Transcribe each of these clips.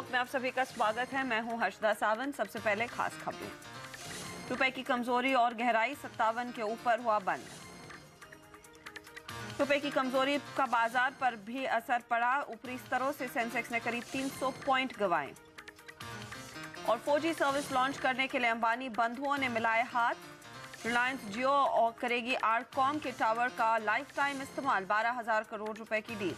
वक्त में आप सभी का स्वागत है। मैं हूं हर्षदा सावंत। सबसे पहले खास खबरें। रुपए की कमजोरी और गहराई 57 के ऊपर हुआ बंद। रुपए की कमजोरी का बाजार पर भी असर पड़ा। ऊपरी स्तरों से सेंसेक्स ने करीब 300 पॉइंट गंवाए। और 4G सर्विस लॉन्च करने के लिए अंबानी बंधुओं ने मिलाए हाथ। रिलायंस जियो और करेगी आरकॉम के टावर का लाइफ टाइम इस्तेमाल। 12,000 करोड़ रुपए की डील।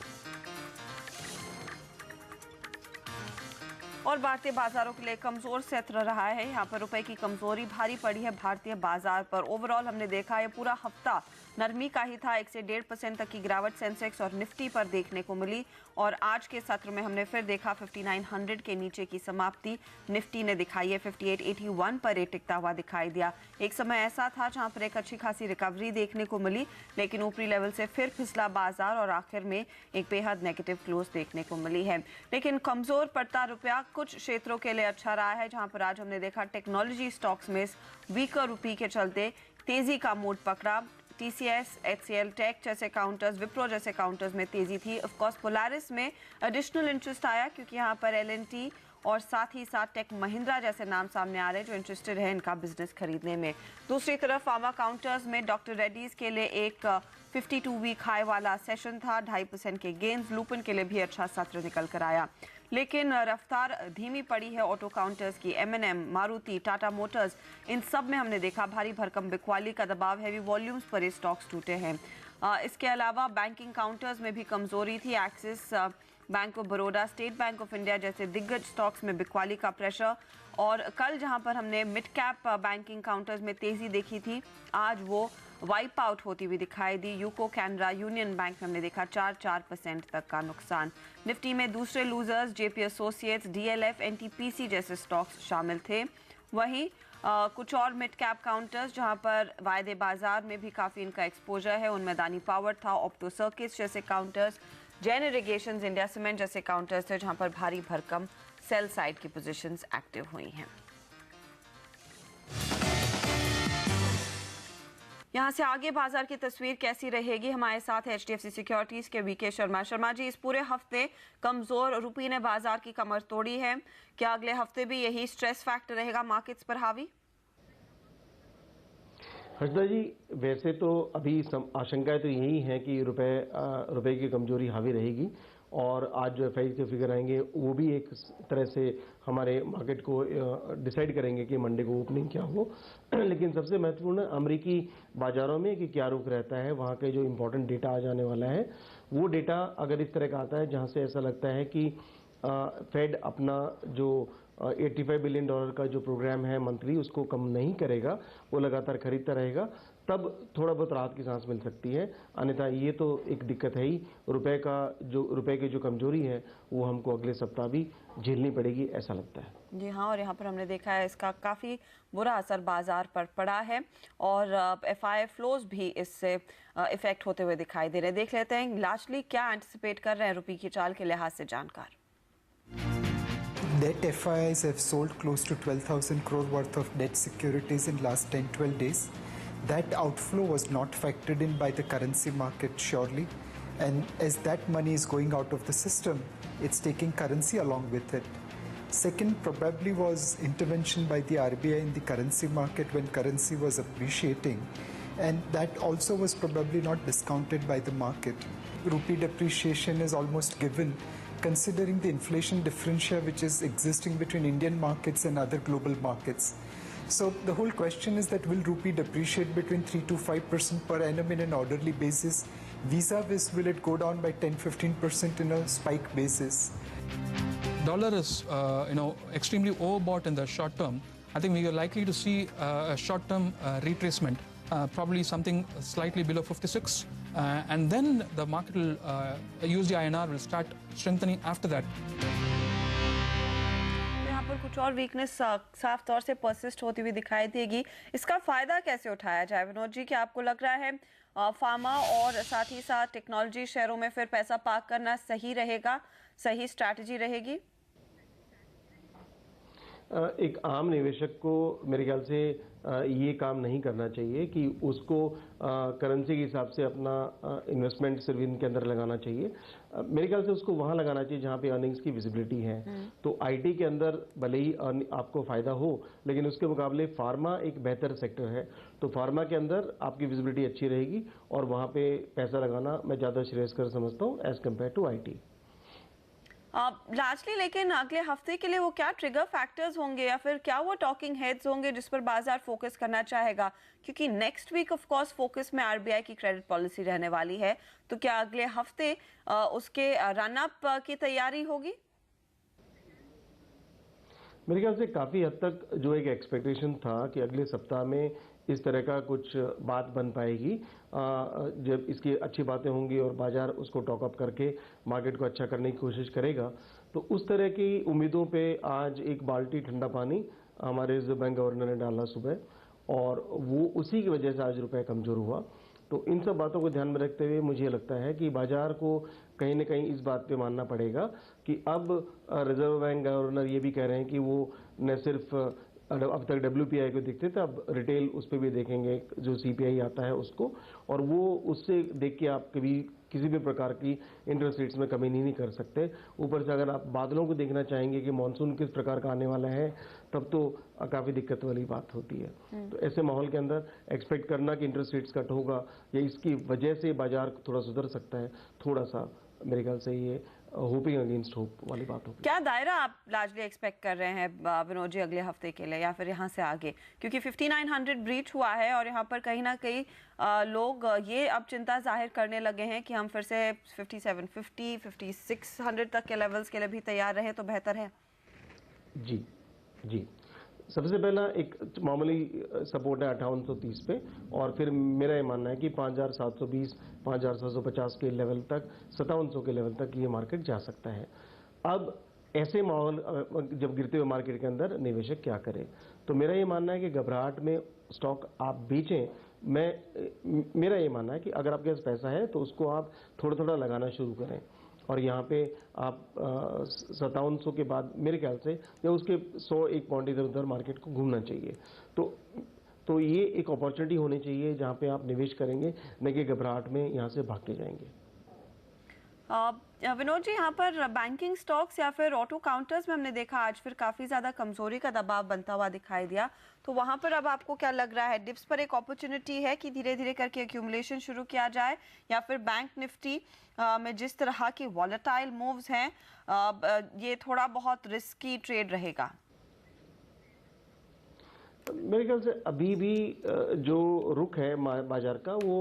और भारतीय बाजारों के लिए कमजोर सत्र रहा है। यहाँ पर रुपए की कमजोरी भारी पड़ी है भारतीय बाजार पर। ओवरऑल हमने देखा है पूरा हफ्ता नरमी का ही था। 1 से 1.5% तक की गिरावट सेंसेक्स और निफ्टी पर देखने को मिली। और आज के सत्र में हमने फिर देखा 5900 के नीचे की समाप्ति निफ्टी ने दिखाई है। 5881 पर टिकता हुआ दिखाई दिया। एक समय ऐसा था जहां पर एक अच्छी खासी रिकवरी देखने को मिली, लेकिन ऊपरी लेवल से फिर फिसला बाजार और आखिर में एक बेहद नेगेटिव क्लोज देखने को मिली है। लेकिन कमजोर पड़ता रुपया कुछ क्षेत्रों के लिए अच्छा रहा है, जहां पर आज हमने देखा टेक्नोलॉजी स्टॉक्स में वीकर रुपये के चलते तेजी का मूड पकड़ा। TCS, HCL टेक जैसे काउंटर्स, विप्रो जैसे काउंटर्स में तेजी थी। ऑफ कोर्स पोलारिस में एडिशनल इंटरेस्ट आया क्योंकि यहाँ पर L&T और साथ ही साथ टेक महिंद्रा जैसे नाम सामने आ रहे हैं जो इंटरेस्टेड है इनका बिजनेस खरीदने में। दूसरी तरफ फार्मा काउंटर्स में डॉक्टर रेड्डीज के लिए एक 52 वीक हाई वाला सेशन था। 2.5% के गेन्स। लुपिन के लिए भी अच्छा सत्र निकल कर आया, लेकिन रफ्तार धीमी पड़ी है ऑटो काउंटर्स की। M&M, मारुति, टाटा मोटर्स, इन सब में हमने देखा भारी भरकम बिकवाली का दबाव। हैवी वॉल्यूम्स पर ये स्टॉक्स टूटे हैं। इसके अलावा बैंकिंग काउंटर्स में भी कमजोरी थी। Axis bank of Baroda, state bank of India जैसे दिग्गज स्टॉक्स में बिकवाली का प्रेशर। और कल जहां पर हमने मिड कैप बैंकिंग काउंटर्स में तेजी देखी थी, आज वो वाइप आउट होती हुई दिखाई दी। यूको, कैनरा, यूनियन बैंक में हमने देखा 4% तक का नुकसान। निफ्टी में दूसरे losers JP associates, DLF, NTPC जैसे स्टॉक्स शामिल थे। वहीं कुछ और मिड कैप काउंटर्स जहां पर वायदे बाजार में भी काफ़ी इनका एक्सपोजर है, उनमें अदानी पावर था, ऑप्टो सर्किट्स जैसे counters, Jain irrigation, India cement जैसे काउंटर्स थे जहां पर भारी भरकम सेल साइड की पोजीशंस एक्टिव हुई हैं। यहाँ से आगे बाजार की तस्वीर कैसी रहेगी? हमारे साथ है HDFC सिक्योरिटीज के VK शर्मा। शर्मा जी, इस पूरे हफ्ते कमजोर रुपये ने बाजार की कमर तोड़ी है। क्या अगले हफ्ते भी यही स्ट्रेस फैक्टर रहेगा मार्केट्स पर हावी? हर्षदा जी, वैसे तो अभी आशंकाएं तो यही हैं कि रुपए की कमजोरी हावी रहेगी और आज जो FIs के फिगर आएंगे वो भी एक तरह से हमारे मार्केट को डिसाइड करेंगे कि मंडे को ओपनिंग क्या हो। लेकिन सबसे महत्वपूर्ण अमेरिकी बाजारों में कि क्या रुख रहता है, वहाँ के जो इम्पोर्टेंट डेटा आ जाने वाला है, वो डेटा अगर इस तरह का आता है जहाँ से ऐसा लगता है कि फेड अपना जो $85 बिलियन का जो प्रोग्राम है मंथली उसको कम नहीं करेगा, वो लगातार खरीदता रहेगा, तब थोड़ा बहुत राहत की सांस मिल सकती है। अन्यथा ये तो एक दिक्कत है ही। रुपए की जो कमजोरी है वो हमको अगले सप्ताह भी झेलनी पड़ेगी, ऐसा लगता है। जी हाँ, और यहाँ पर हमने देखा है इसका काफ़ी बुरा असर बाजार पर पड़ा है और FI फ्लोज भी इससे इफेक्ट होते हुए दिखाई दे रहे हैं। देख लेते हैं लार्जली क्या एंटिसिपेट कर रहे हैं रुपये की चाल के लिहाज से जानकार। Debt FIIs have sold close to 12,000 crore worth of debt securities in last 10-12 days. That outflow was not factored in by the currency market surely, and as that money is going out of the system, it's taking currency along with it. Second probably was intervention by the RBI in the currency market when currency was appreciating, and that also was probably not discounted by the market. Rupee depreciation is almost given, considering the inflation differential which is existing between Indian markets and other global markets. So the whole question is that will rupee depreciate between 3 to 5% per annum in an orderly basis? Vis-a-vis, will it go down by 10-15% in a spike basis? Dollar is extremely overbought in the short term. I think we are likely to see a short-term retracement, probably something slightly below 56. And then the market will, USD INR will start strengthening after that. यहाँ पर कुछ और weakness साफ तौर से persist होती हुई दिखाई देगी। इसका फायदा कैसे उठाया जाए विनोद जी? क्या आपको लग रहा है फार्मा और साथ ही साथ टेक्नोलॉजी शेयरों में फिर पैसा पार्क करना सही रहेगा, सही स्ट्रैटेजी रहेगी? एक आम निवेशक को मेरे ख्याल से ये काम नहीं करना चाहिए कि उसको करेंसी के हिसाब से अपना इन्वेस्टमेंट सिर्फ इनके अंदर लगाना चाहिए। मेरे ख्याल से उसको वहां लगाना चाहिए जहां पे अर्निंग्स की विजिबिलिटी है। तो आईटी के अंदर भले ही आपको फायदा हो, लेकिन उसके मुकाबले फार्मा एक बेहतर सेक्टर है। तो फार्मा के अंदर आपकी विजिबिलिटी अच्छी रहेगी और वहां पे पैसा लगाना मैं ज्यादा श्रेयस्कर समझता हूँ as compare to it. Largely लेकिन अगले हफ्ते के लिए वो क्या ट्रिगर फैक्टर्स होंगे या फिर क्या वो टॉकिंग हेड्स होंगे जिस पर बाजार फोकस करना चाहेगा? क्योंकि next week of course focus में आरबीआई की क्रेडिट पॉलिसी रहने वाली है, तो क्या अगले हफ्ते उसके रन अप की तैयारी होगी? मेरे ख्याल से काफी हद तक जो एक एक्सपेक्टेशन था कि अगले सप्ताह में इस तरह का कुछ बात बन पाएगी, जब इसकी अच्छी बातें होंगी और बाजार उसको टॉकअप करके मार्केट को अच्छा करने की कोशिश करेगा, तो उस तरह की उम्मीदों पे आज एक बाल्टी ठंडा पानी हमारे रिजर्व बैंक गवर्नर ने डाला सुबह और वो उसी की वजह से आज रुपए कमजोर हुआ। तो इन सब बातों को ध्यान में रखते हुए मुझे लगता है कि बाजार को कहीं न कहीं इस बात पे मानना पड़ेगा कि अब रिजर्व बैंक गवर्नर ये भी कह रहे हैं कि वो न सिर्फ अब तक WPI को देखते थे, अब रिटेल उस पर भी देखेंगे, जो CPI आता है उसको, और वो उससे देख के आप कभी किसी भी प्रकार की इंटरेस्ट रेट्स में कमी नहीं कर सकते। ऊपर से अगर आप बादलों को देखना चाहेंगे कि मानसून किस प्रकार का आने वाला है, तब तो काफी दिक्कत वाली बात होती है। तो ऐसे माहौल के अंदर एक्सपेक्ट करना कि इंटरेस्ट रेट्स कट होगा या इसकी वजह से बाजार थोड़ा सुधर सकता है, थोड़ा सा मेरे ख्याल से ये होपिंग अगेंस्ट होप वाली बात होगी। क्या दायरा आप लार्जली एक्सपेक्ट कर रहे हैं विनोद जी अगले हफ्ते के लिए या फिर यहाँ से आगे? क्योंकि 5900 ब्रीच हुआ है और यहाँ पर कहीं ना कहीं लोग ये अब चिंता जाहिर करने लगे हैं कि हम फिर से 5750 5600 तक के लेवल्स के लिए भी तैयार रहे तो बेहतर है। जी जी, सबसे पहला एक मामूली सपोर्ट है 5830 पे, और फिर मेरा ये मानना है कि 5720 5750 के लेवल तक, 5700 के लेवल तक ये मार्केट जा सकता है। अब ऐसे माहौल जब गिरते हुए मार्केट के अंदर निवेशक क्या करें, तो मेरा ये मानना है कि घबराहट में स्टॉक आप बेचें। मेरा ये मानना है कि अगर आपके पास पैसा है तो उसको आप थोड़ा थोड़ा लगाना शुरू करें, और यहाँ पे आप 5700 के बाद मेरे ख्याल से या उसके 101 पॉइंट इधर उधर मार्केट को घूमना चाहिए। तो ये एक अपॉर्चुनिटी होनी चाहिए जहाँ पे आप निवेश करेंगे, न कि घबराहट में यहाँ से भाग के जाएंगे। विनोद जी, यहाँ पर बैंकिंग स्टॉक्स या फिर ऑटो काउंटर्स में हमने देखा आज फिर काफी ज्यादा कमजोरी का दबाव बनता हुआ दिखाई दिया, तो वहां पर अब आपको क्या लग रहा है? डिप्स पर एक अपॉर्चुनिटी है कि धीरे धीरे करके एक्यूमुलेशन शुरू किया जाए, या फिर बैंक निफ्टी में जिस तरह की वॉलेटाइल मूव्स हैं ये थोड़ा बहुत रिस्की ट्रेड रहेगा? मेरे ख्याल से अभी भी जो रुख है बाजार का वो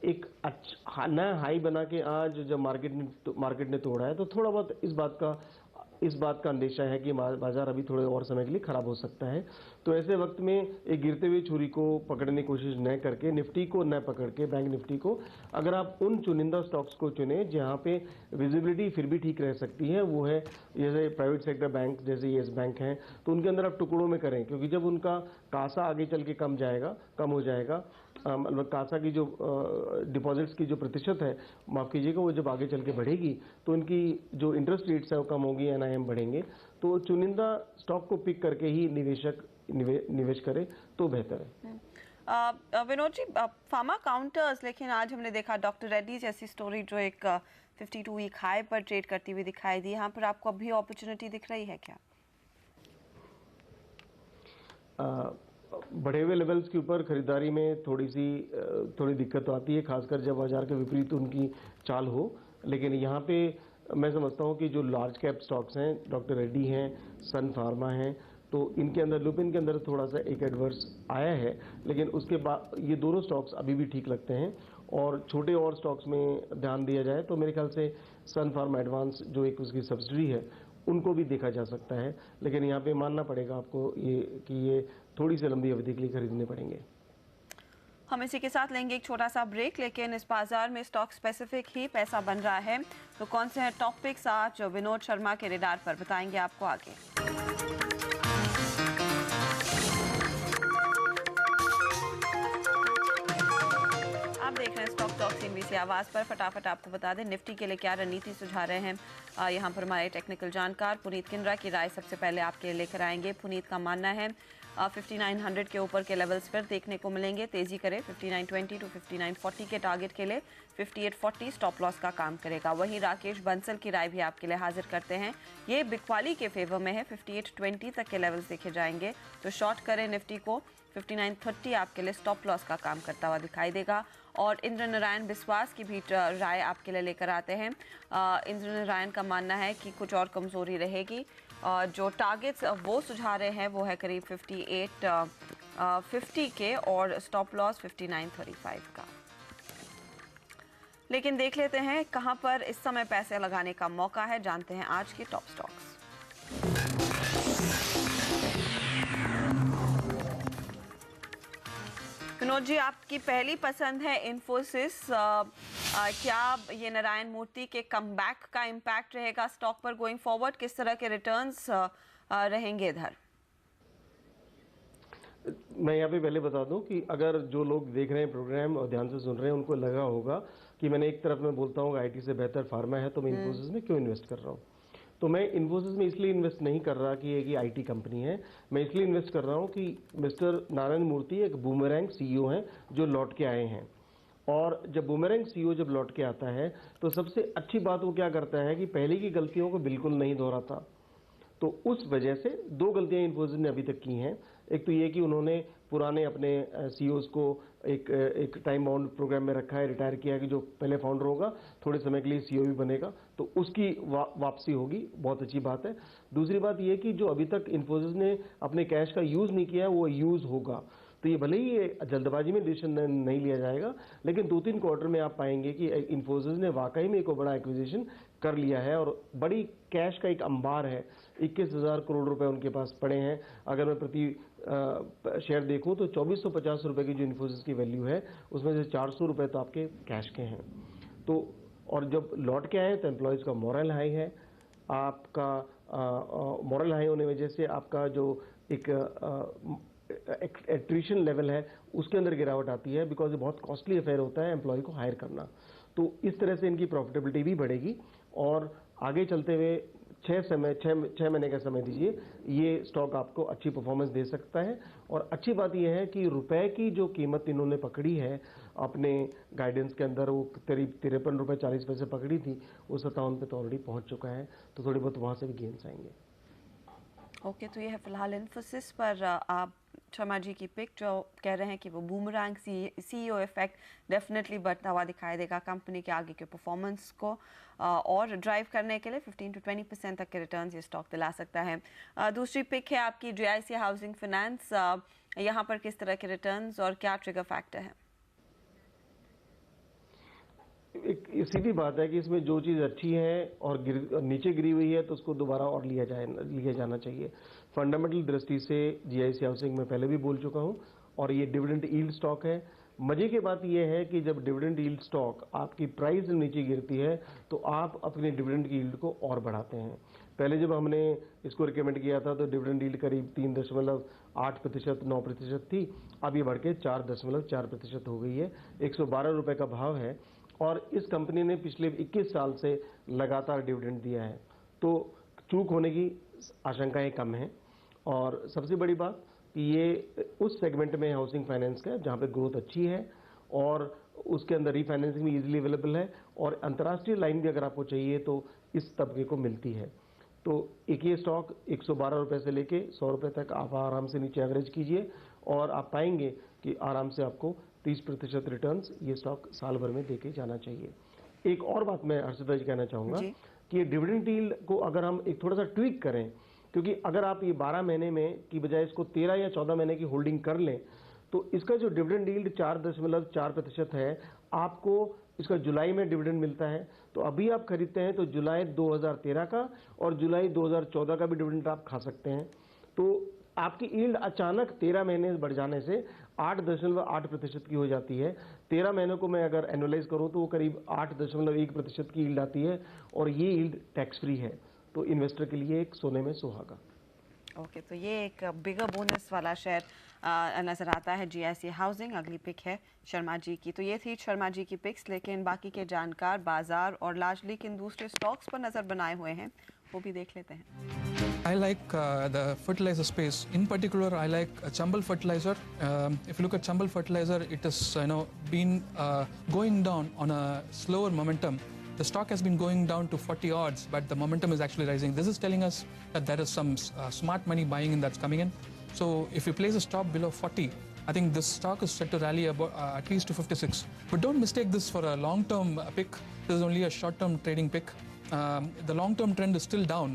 एक अच्छा नया हाई बना के आज जब मार्केट ने तोड़ा है, तो थोड़ा बहुत इस बात का अंदेशा है कि बाजार अभी थोड़े और समय के लिए खराब हो सकता है। तो ऐसे वक्त में एक गिरते हुए छुरी को पकड़ने की कोशिश न करके, निफ्टी को न पकड़ के, बैंक निफ्टी को, अगर आप उन चुनिंदा स्टॉक्स को चुने जहां पे विजिबिलिटी फिर भी ठीक रह सकती है, वो है जैसे प्राइवेट सेक्टर बैंक जैसे येस बैंक हैं, तो उनके अंदर आप टुकड़ों में करें, क्योंकि जब उनका कासा आगे चल के कम हो जाएगा, मतलब कासा की जो डिपॉजिट्स की जो प्रतिशत है, माफ कीजिएगा, वो जब आगे चल के बढ़ेगी तो इनकी जो इंटरेस्ट रेट्स है वो कम होगी, NIM बढ़ेंगे। तो चुनिंदा स्टॉक को पिक करके ही निवेशक निवेश करे तो बेहतर है। विनोद जी, फार्मा काउंटर्स, लेकिन आज हमने देखा डॉक्टर रेड्डी जैसी स्टोरी जो एक 52 वीक हाई पर ट्रेड करती हुई दिखाई दी, यहाँ पर आपको अभी अपॉर्चुनिटी दिख रही है क्या? बढ़े हुए लेवल्स के ऊपर खरीदारी में थोड़ी दिक्कत आती है, खासकर जब बाजार के विपरीत उनकी चाल हो। लेकिन यहाँ पे मैं समझता हूँ कि जो लार्ज कैप स्टॉक्स हैं, डॉक्टर रेड्डी हैं, सन फार्मा हैं, तो इनके अंदर लुपिन के अंदर थोड़ा सा एक एडवर्स आया है, लेकिन उसके बाद ये दोनों स्टॉक्स अभी भी ठीक लगते हैं। और छोटे और स्टॉक्स में ध्यान दिया जाए तो मेरे ख्याल से सन फार्मा एडवांस जो एक उसकी सब्सिडी है उनको भी देखा जा सकता है, लेकिन यहाँ पे मानना पड़ेगा आपको ये थोड़ी सी लंबी अवधि के लिए खरीदने पड़ेंगे। हम इसी के साथ लेंगे एक छोटा सा ब्रेक, लेकिन इस बाजार में स्टॉक स्पेसिफिक ही पैसा बन रहा है, तो कौन से हैं टॉपिक्स आज विनोद शर्मा के रेडार पर, बताएंगे आपको आगे। आप देख रहे हैं स्टॉक स्टॉक CNBC आवाज पर। फटाफट आपको बता दें निफ्टी के लिए क्या रणनीति सुझा रहे हैं यहाँ पर हमारे टेक्निकल जानकार पुनीत किंद्रा की राय सबसे पहले आपके लिए लेकर आएंगे। पुनीत का मानना है 5900 के ऊपर के लेवल्स फिर देखने को मिलेंगे, तेजी करे 5920 टू 5940 के टारगेट के लिए 5840 स्टॉप लॉस का काम करेगा। वहीं राकेश बंसल की राय भी आपके लिए हाजिर करते हैं, ये बिकवाली के फेवर में है, 5820 तक के लेवल्स देखे जाएंगे तो शॉर्ट करें निफ्टी को। 5930 आपके लिए स्टॉप लॉस का काम करता हुआ दिखाई देगा। और इंद्र नारायण विश्वास की भी राय आपके लिए लेकर आते हैं। इंद्र नारायण का मानना है कि कुछ और कमजोरी रहेगी, जो टारगेट्स वो सुझा रहे हैं वो है करीब 5850 के और स्टॉप लॉस 5935 का। लेकिन देख लेते हैं कहां पर इस समय पैसे लगाने का मौका है, जानते हैं आज के टॉप स्टॉक्स। विनोद जी, आपकी पहली पसंद है इन्फोसिस, क्या ये नारायण मूर्ति के कमबैक का इम्पैक्ट रहेगा स्टॉक पर गोइंग फॉरवर्ड? किस तरह के रिटर्न्स रहेंगे इधर? मैं यहाँ पे पहले बता दूं कि अगर जो लोग देख रहे हैं प्रोग्राम और ध्यान से सुन रहे हैं उनको लगा होगा कि मैंने एक तरफ में बोलता हूँ आईटी से बेहतर फार्मा है तो मैं इन्फोसिस में क्यों इन्वेस्ट कर रहा हूँ। तो मैं इन्फोसिस में इसलिए इन्वेस्ट नहीं कर रहा कि ये आईटी कंपनी है, मैं इसलिए इन्वेस्ट कर रहा हूँ कि मिस्टर नारायण मूर्ति एक बूमरैंग सीईओ हैं जो लौट के आए हैं। और जब बूमरैंग सीईओ जब लौट के आता है तो सबसे अच्छी बात वो क्या करता है कि पहले की गलतियों को बिल्कुल नहीं दोहराता। तो उस वजह से दो गलतियां इन्फोसिस ने अभी तक की हैं। एक तो ये कि उन्होंने पुराने अपने सीईओज को एक टाइम बाउंड प्रोग्राम में रखा है, रिटायर किया है कि जो पहले फाउंडर होगा थोड़े समय के लिए सीईओ भी बनेगा, तो उसकी वापसी होगी, बहुत अच्छी बात है। दूसरी बात ये कि जो अभी तक इन्फोसिस ने अपने कैश का यूज नहीं किया है वो यूज होगा। तो ये भले ही ये जल्दबाजी में डिसीजन नहीं लिया जाएगा, लेकिन 2-3 क्वार्टर में आप पाएंगे कि इन्फोसिस ने वाकई में एक बड़ा एक्विजिशन कर लिया है और बड़ी कैश का एक अंबार है। 21,000 करोड़ रुपए उनके पास पड़े हैं। अगर मैं प्रति शेयर देखूं तो 2450 रुपए की जो इन्फोसिस की वैल्यू है उसमें से 400 रुपए तो आपके कैश के हैं। तो और जब लौट के आए तो एम्प्लॉयज़ का मॉरल हाई है। आपका मॉरल हाई होने वजह से आपका जो एक एट्रिशन लेवल है उसके अंदर गिरावट आती है, बिकॉज ये बहुत कॉस्टली अफेयर होता है एम्प्लॉय को हायर करना। तो इस तरह से इनकी प्रॉफिटेबिलिटी भी बढ़ेगी और आगे चलते हुए 6 महीने का समय दीजिए, ये स्टॉक आपको अच्छी परफॉर्मेंस दे सकता है। और अच्छी बात यह है कि रुपए की जो कीमत इन्होंने पकड़ी है अपने गाइडेंस के अंदर, वो करीब 53 रुपए 40 पैसे पकड़ी थी, वो 57 पे तो ऑलरेडी पहुंच चुका है, तो थोड़ी बहुत वहां से भी गेन्स आएंगे। ओके, तो ये है फिलहाल इन्फोसिस पर आप शर्मा जी की पिक, जो कह रहे हैं कि वो बूमरैंग सीईओ इफेक्ट डेफिनेटली बढ़ता हुआ दिखाई देगा कंपनी के आगे के परफॉर्मेंस को और ड्राइव करने के लिए 15 to 20% तक के रिटर्न्स ये स्टॉक दिला सकता है। दूसरी पिक है आपकी JIC हाउसिंग फाइनेंस, यहाँ पर किस तरह के रिटर्न्स और क्या ट्रिगर फैक्टर है? एक सीधी बात है कि इसमें जो चीज़ अच्छी है और नीचे गिरी हुई है तो उसको दोबारा और लिया जाना चाहिए। फंडामेंटल दृष्टि से JIC हाउसिंग में पहले भी बोल चुका हूं और ये डिविडेंड यील्ड स्टॉक है। मजे की बात यह है कि जब डिविडेंड यील्ड स्टॉक आपकी प्राइस नीचे गिरती है तो आप अपने डिविडेंड की यील्ड को और बढ़ाते हैं। पहले जब हमने इसको रिकमेंड किया था तो डिविडेंड यील्ड करीब 3.8% 9% थी, अब ये बढ़ के 4.4% हो गई है। 112 रुपए का भाव है और इस कंपनी ने पिछले 21 साल से लगातार डिविडेंड दिया है, तो चूक होने की आशंकाएं कम हैं। और सबसे बड़ी बात कि ये उस सेगमेंट में हाउसिंग फाइनेंस का जहां पे ग्रोथ अच्छी है और उसके अंदर रीफाइनेंसिंग भी इजीली अवेलेबल है और अंतर्राष्ट्रीय लाइन भी अगर आपको चाहिए तो इस तबके को मिलती है। तो एक ये स्टॉक 112 रुपए से लेके 100 रुपए तक आप आराम से नीचे एवरेज कीजिए और आप पाएंगे कि आराम से आपको 30% रिटर्न्स ये स्टॉक साल भर में देके जाना चाहिए। एक और बात मैं हर्षित भाई कहना चाहूंगा कि ये डिविडेंड यील्ड को अगर हम एक थोड़ा सा ट्वीक करें, क्योंकि अगर आप ये 12 महीने में की बजाय इसको 13 या 14 महीने की होल्डिंग कर लें तो इसका जो डिविडेंड यील्ड 4.4% है, आपको इसका जुलाई में डिविडेंड मिलता है। तो अभी आप खरीदते हैं तो जुलाई 2013 का और जुलाई 2014 का भी डिविडेंड आप खा सकते हैं। तो आपकी यील्ड अचानक 13 महीने बढ़ जाने से 8.8% की हो जाती है। 13 महीनों को मैं अगर एनुअलाइज करूं तो वो करीब 8.1% की यील्ड आती है और ये यील्ड टैक्स फ्री है, तो इन्वेस्टर के लिए एक सोने में सुहागा। ओके, तो ये एक बिगर बोनस वाला शेयर नज़र आता है GIC हाउसिंग। अगली पिक है शर्मा जी की। तो ये थी शर्मा जी की पिक्स, लेकिन बाकी के जानकार बाजार और लार्जली किन दूसरे स्टॉक्स पर नज़र बनाए हुए हैं वो भी देख लेते हैं। I like the fertilizer space. In particular, I like Chambal fertilizer. If you look at Chambal fertilizer, it has been going down on a slower momentum. The stock has been going down to 40 odds, but the momentum is actually rising. This is telling us that there is some smart money buying in that's coming in. So if you place a stop below 40, I think this stock is set to rally about at least to 56. But don't mistake this for a long-term pick. This is only a short-term trading pick. The long-term trend is still down,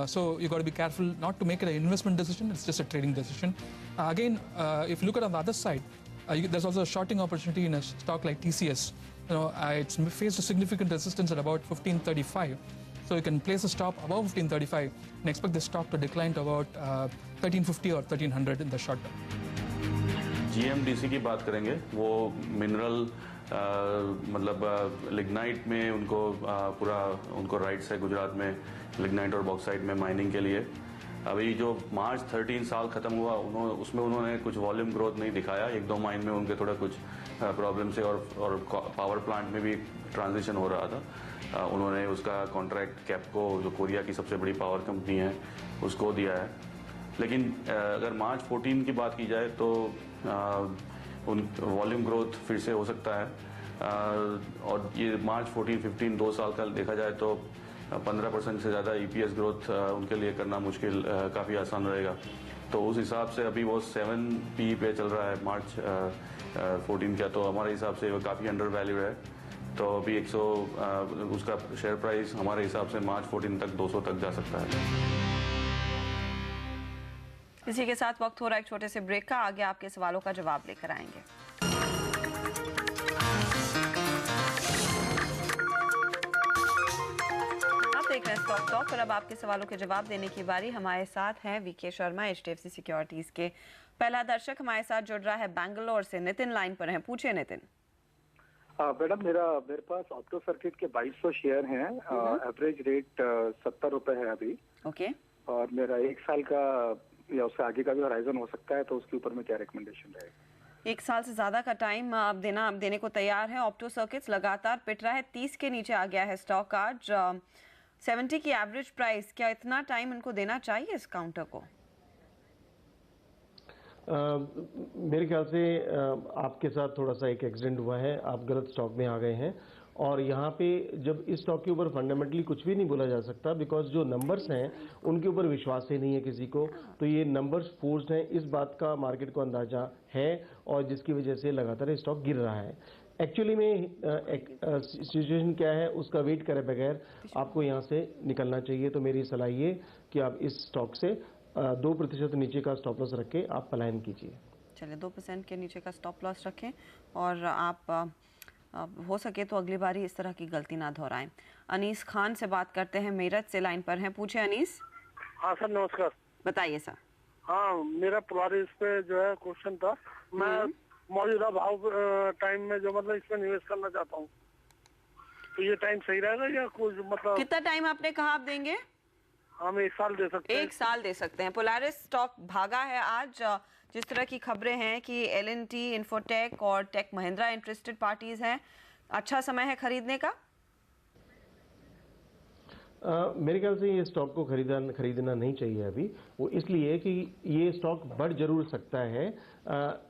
so you got to be careful not to make it an investment decision. It's just a trading decision. Again, if you look at on the other side, there's also a shorting opportunity in a stock like TCS. It's faced a significant resistance at about 1535, so you can place a stop above 1535 and expect the stock to decline to about 1350 or 1300 in the short term. GMDC की बात करेंगे, वो mineral मतलब lignite में उनको पूरा उनको rights है गुजरात में लिग्नाइट और बॉक्साइट में माइनिंग के लिए। अभी जो मार्च 13 साल खत्म हुआ उसमें उन्होंने कुछ वॉल्यूम ग्रोथ नहीं दिखाया। एक दो माइन में उनके थोड़ा कुछ प्रॉब्लम से और पावर प्लांट में भी ट्रांजिशन हो रहा था। उन्होंने उसका कॉन्ट्रैक्ट कैपको जो कोरिया की सबसे बड़ी पावर कंपनी है उसको दिया है। लेकिन अगर मार्च 14 की बात की जाए तो उन वॉल्यूम ग्रोथ फिर से हो सकता है और ये मार्च 14-15 2 साल का देखा जाए तो 15% से ज़्यादा EPS ग्रोथ उनके लिए करना मुश्किल काफ़ी आसान रहेगा। तो उस हिसाब से अभी वो 7 PE पे चल रहा है मार्च 14 का, तो हमारे हिसाब से वो काफ़ी अंडर वैल्यू है। तो अभी 100 उसका शेयर प्राइस हमारे हिसाब से मार्च 14 तक 200 तक जा सकता है। इसी के साथ वक्त हो रहा है एक छोटे से ब्रेक का। आगे आपके सवालों का जवाब लेकर आएंगे। आप देख रहे हैं स्टॉक टॉक और अब आपके सवालों के जवाब देने की बारी। हमारे साथ हैं VK शर्मा HDFC सिक्योरिटीज के। पहला दर्शक हमारे साथ जुड़ रहा है बैंगलोर से। नितिन लाइन पर हैं, पूछिए नितिन। मैडम मेरे पास ऑप्टो सर्किट के 2200 शेयर हैं। एवरेज रेट 70 रुपए है अभी। ओके। और मेरा 1 साल का या उससे आगे का भी होराइजन हो सकता है, तो उसके ऊपर में क्या रिकमेंडेशन रहेगा? 1 साल से ज्यादा का टाइम आप देने को तैयार है। ऑप्टो सर्किट्स लगातार पिट रहा है, 30 के नीचे आ गया है स्टॉक आज। 70 की एवरेज प्राइस, क्या इतना टाइम इनको देना चाहिए इस काउंटर को? मेरे ख्याल से आपके साथ थोड़ा सा एक एक्सीडेंट हुआ है, आप गलत स्टॉक में आ गए हैं। और यहाँ पे जब इस स्टॉक के ऊपर फंडामेंटली कुछ भी नहीं बोला जा सकता, बिकॉज जो नंबर्स हैं उनके ऊपर विश्वास ही नहीं है किसी को। तो ये नंबर्स फोर्स्ड हैं, इस बात का मार्केट को अंदाजा है और जिसकी वजह से लगातार स्टॉक गिर रहा है। एक्चुअली में सिचुएशन क्या है उसका वेट करे बगैर आपको यहाँ से निकलना चाहिए। तो मेरी सलाह ये कि आप इस स्टॉक से 2% नीचे का स्टॉप लॉस रख के आप पलायन कीजिए। चलिए 2% के नीचे का स्टॉप लॉस रखें और आप हो सके तो अगली बारी इस तरह की गलती ना दोहराएं। अनीस खान से बात करते हैं, मेरठ से लाइन पर हैं, पूछे अनीस। हाँ सर नमस्कार। बताइए सर। हाँ मेरा पुराने इस पे जो है क्वेश्चन था, मैं मौजूदा भाव टाइम में जो मतलब इसमें निवेश करना चाहता हूँ, तो ये टाइम सही रहेगा या कुछ मतलब कितना टाइम आपने कहा आप देंगे? हम 1 साल दे सकते हैं। 1 साल दे सकते हैं। पोलारिस स्टॉक भागा है आज। जिस तरह की खबरें हैं कि L&T, इन्फोटेक और टेक महिंद्रा इंटरेस्टेड पार्टीज हैं, अच्छा समय है खरीदने का। मेरे ख्याल से ये स्टॉक को खरीदना नहीं चाहिए अभी। वो इसलिए कि ये स्टॉक बढ़ जरूर सकता है,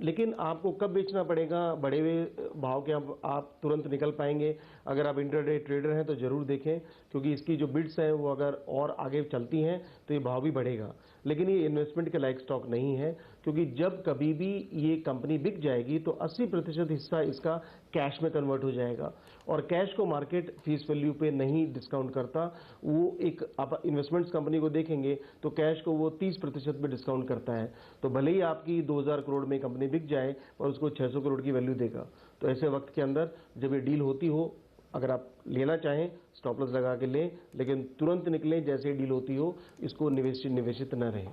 लेकिन आपको कब बेचना पड़ेगा, बढ़े हुए भाव के आप तुरंत निकल पाएंगे। अगर आप इंटरडे ट्रेडर हैं तो जरूर देखें, क्योंकि इसकी जो बिड्स हैं वो अगर और आगे चलती हैं तो ये भाव भी बढ़ेगा। लेकिन ये इन्वेस्टमेंट के लायक स्टॉक नहीं है, क्योंकि जब कभी भी ये कंपनी बिक जाएगी तो 80% हिस्सा इसका कैश में कन्वर्ट हो जाएगा और कैश को मार्केट फेस वैल्यू पे नहीं डिस्काउंट करता। वो एक आप इन्वेस्टमेंट्स कंपनी को देखेंगे तो कैश को वो 30% पे डिस्काउंट करता है। तो भले ही आपकी 2000 करोड़ में कंपनी बिक जाए और उसको 600 करोड़ की वैल्यू देगा। तो ऐसे वक्त के अंदर जब ये डील होती हो, अगर आप लेना चाहें स्टॉप लॉस लगा के लें, लेकिन तुरंत निकलें जैसे ही डील होती हो, इसको निवेशित न रहें।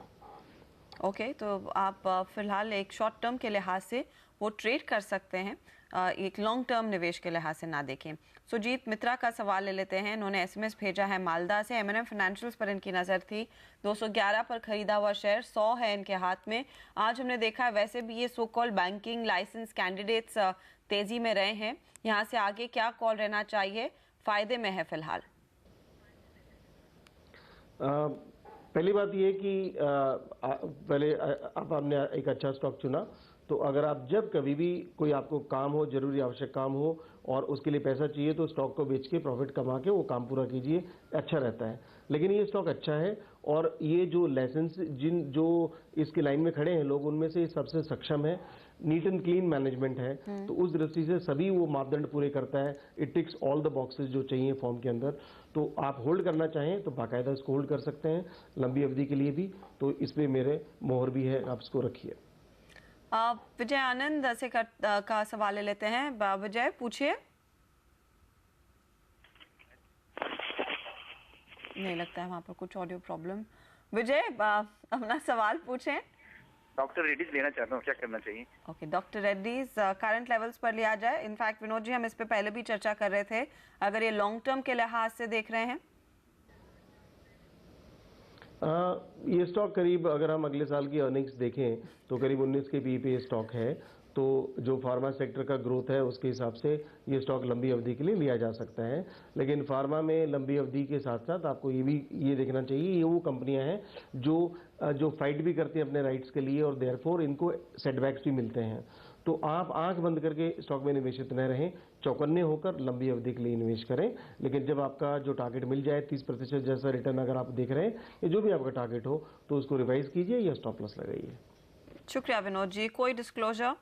ओके, तो आप फिलहाल एक शॉर्ट टर्म के लिहाज से वो ट्रेड कर सकते हैं। एक लॉन्ग टर्म निवेश के लिहाज से ना देखें। सुजीत मित्रा का सवाल ले लेते हैं। इन्होंने एसएमएस भेजा है मालदा से। एमएनएम फाइनेंशियल्स पर इनकी नज़र थी। 211 पर खरीदा हुआ शेयर 100 है इनके हाथ में। आज हमने देखा है वैसे भी ये सो कॉल बैंकिंग लाइसेंस कैंडिडेट्स तेजी में रहे हैं। यहाँ से आगे क्या कॉल रहना चाहिए, फायदे में है फिलहाल? पहली बात ये कि पहले आपने एक अच्छा स्टॉक चुना, तो अगर आप जब कभी भी कोई आपको काम हो, जरूरी आवश्यक काम हो और उसके लिए पैसा चाहिए, तो स्टॉक को बेच के प्रॉफिट कमा के वो काम पूरा कीजिए, अच्छा रहता है। लेकिन ये स्टॉक अच्छा है और ये जो लाइसेंस जो इसकी लाइन में खड़े हैं लोग, उनमें से सबसे सक्षम है। नीट एंड क्लीन मैनेजमेंट है, तो उस दृष्टि से सभी वो मापदंड पूरे करता है। It ticks all the boxes जो चाहिए फॉर्म के अंदर। तो आप होल्ड करना चाहें तो बाकायदा इसको होल्ड कर सकते हैं लंबी अवधि के लिए भी। तो इस पे मेरे मोहर भी है, आप इसको रखिए। विजय आनंद से का सवाल ले लेते हैं। विजय पूछिए। नहीं लगता है वहां पर कुछ ऑडियो प्रॉब्लम। विजय अपना सवाल पूछें। डॉक्टर रेड्डीज लेना चाहता हूँ, क्या करना चाहिए? Okay, doctor Reddy's current levels पर लिया जाए। इनफैक्ट विनोद जी हम इस पे पहले भी चर्चा कर रहे थे। अगर ये लॉन्ग टर्म के लिहाज से देख रहे हैं, ये स्टॉक करीब, अगर हम अगले साल की अर्निंग्स देखें तो करीब 19 के पी पे स्टॉक है। तो जो फार्मा सेक्टर का ग्रोथ है उसके हिसाब से ये स्टॉक लंबी अवधि के लिए लिया जा सकता है। लेकिन फार्मा में लंबी अवधि के साथ साथ आपको ये देखना चाहिए, ये वो कंपनियां हैं जो फाइट भी करती हैं अपने राइट्स के लिए और देयरफॉर इनको सेटबैक्स भी मिलते हैं। तो आप आंख बंद करके स्टॉक में निवेशित न रहें, चौकन्ने होकर लंबी अवधि के लिए निवेश करें। लेकिन जब आपका जो टारगेट मिल जाए 30% जैसा रिटर्न अगर आप देख रहे हैं या जो भी आपका टारगेट हो, तो उसको रिवाइज कीजिए या स्टॉप लॉस लगाइए। शुक्रिया विनोद जी। कोई डिस्क्लोजर?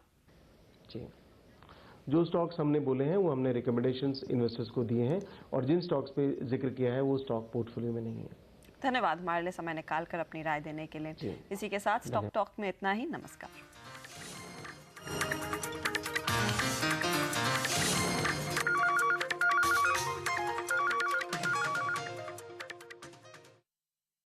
जी, जो स्टॉक्स हमने बोले हैं वो हमने रिकमेंडेशंस इन्वेस्टर्स को दिए हैं और जिन स्टॉक्स पे जिक्र किया है वो स्टॉक पोर्टफोलियो में नहीं है। धन्यवाद हमारे लिए समय निकाल कर अपनी राय देने के लिए। इसी के साथ स्टॉक टॉक में इतना ही। नमस्कार।